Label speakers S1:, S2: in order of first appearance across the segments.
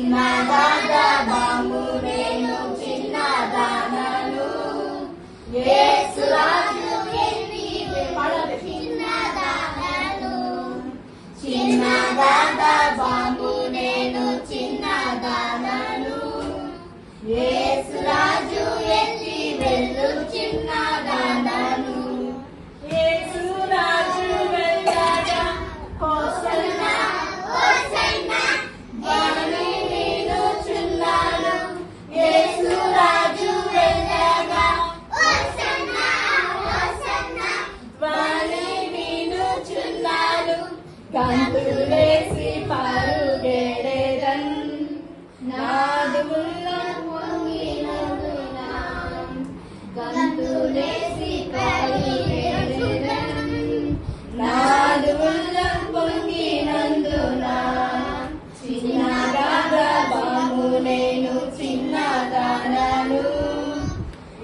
S1: చిన్నదాదా bomb నేను చిన్నదానను యేసు రాజు చిన్నదానను చిన్నదాదా bomb నేను చిన్నదానను యేసు రాజు ఎత్తి వెళ్ళు చిన్నదానను యేసు రాజు వెళ్ళగా హోసన్నా హోసన్నా వాణి వినుచున్నాను యేసు రాజు వెళ్ళగా హోసన్నా హోసన్నా వాణి వినుచున్నాను గంతులేసి పరుగెడెదన్ నాదు ఉల్లం పొంగినందున గంతులేసి పరుగెడెదన్ నాదు ఉల్లం పొంగినందున చిన్నదాదా బాంబు నేను చిన్నదానను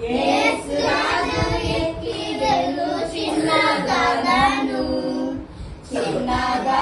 S1: యేసు రాజు ఎక్కి వెళ్ళు చిన్నదానను చిన్నదాదా